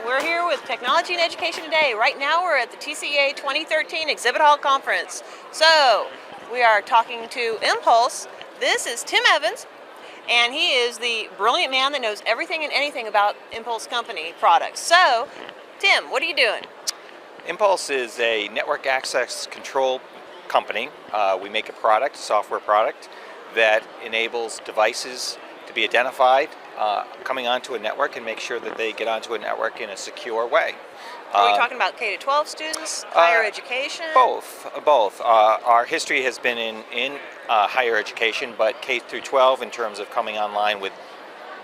We're here with Technology and Education Today. Right now we're at the TCEA 2013 Exhibit Hall Conference. So we are talking to Impulse. This is Tim Evans, and he is the brilliant man that knows everything and anything about Impulse Company products. So, Tim, what are you doing? Impulse is a network access control company. We make a product, a software product, that enables devices to be identified coming onto a network and make sure that they get onto a network in a secure way. Are we talking about K-12 students, higher education? Both. Our history has been in higher education, but K through 12 in terms of coming online with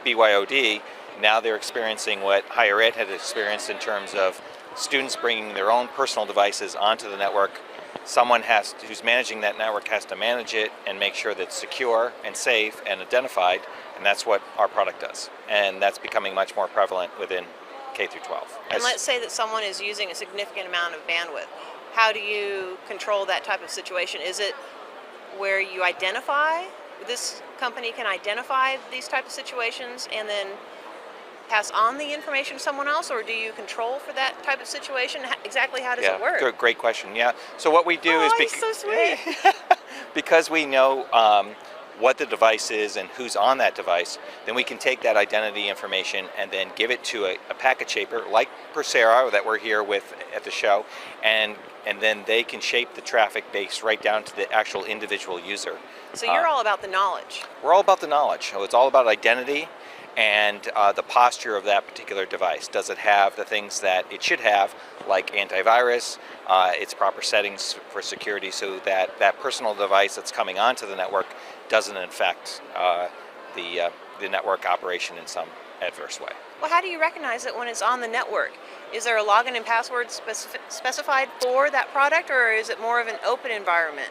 BYOD. Now they're experiencing what higher ed had experienced in terms of students bringing their own personal devices onto the network. Someone who's managing that network has to manage it and make sure that it's secure and safe and identified, and that's what our product does. And that's becoming much more prevalent within K through 12. And let's say that someone is using a significant amount of bandwidth. How do you control that type of situation? Is it where you identify, this company can identify these type of situations and then pass on the information to someone else, or do you control for that type of situation? Exactly how does it work? Great question. Yeah. So what we do is he's so sweet. because we know what the device is and who's on that device, then we can take that identity information and then give it to a packet shaper like Persera that we're here with at the show, and then they can shape the traffic base right down to the actual individual user. So you're all about the knowledge. We're all about the knowledge. So it's all about identity and the posture of that particular device. Does it have the things that it should have, like antivirus, its proper settings for security, so that that personal device that's coming onto the network doesn't infect the network operation in some adverse way. Well, how do you recognize it when it's on the network? Is there a login and password specified for that product, or is it more of an open environment?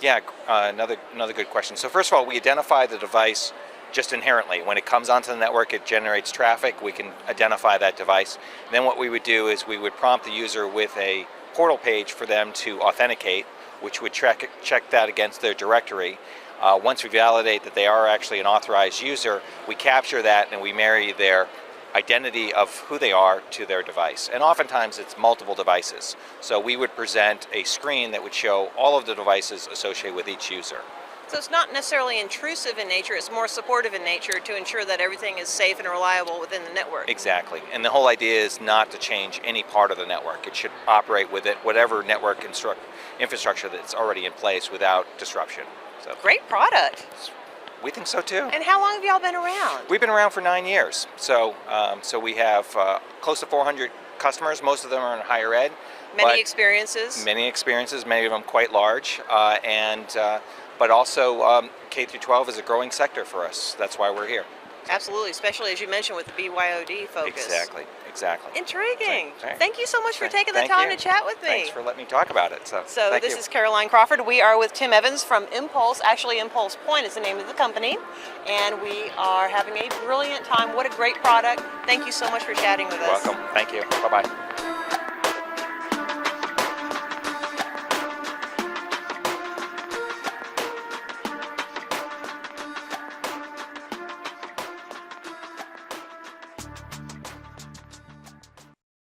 Yeah, another good question. So first of all, we identify the device just inherently. When it comes onto the network, it generates traffic. We can identify that device. Then what we would do is we would prompt the user with a portal page for them to authenticate, which would check that against their directory. Once we validate that they are actually an authorized user, we capture that and we marry their identity of who they are to their device. And oftentimes it's multiple devices. So we would present a screen that would show all of the devices associated with each user. So it's not necessarily intrusive in nature, it's more supportive in nature to ensure that everything is safe and reliable within the network. Exactly. And the whole idea is not to change any part of the network. It should operate with it, whatever network infrastructure that's already in place without disruption. So, great product. We think so too. And how long have y'all been around? We've been around for 9 years. So we have close to 400 customers. Most of them are in higher ed. Many experiences, many of them quite large. But also K through 12 is a growing sector for us. That's why we're here. Absolutely, especially as you mentioned with the BYOD focus. Exactly. Intriguing. Okay. Thank you so much for taking the time to chat with me. Thanks for letting me talk about it. So this is Caroline Crawford. We are with Tim Evans from Impulse. Actually, Impulse Point is the name of the company. And we are having a brilliant time. What a great product. Thank you so much for chatting with us. You're welcome. Thank you. Bye-bye.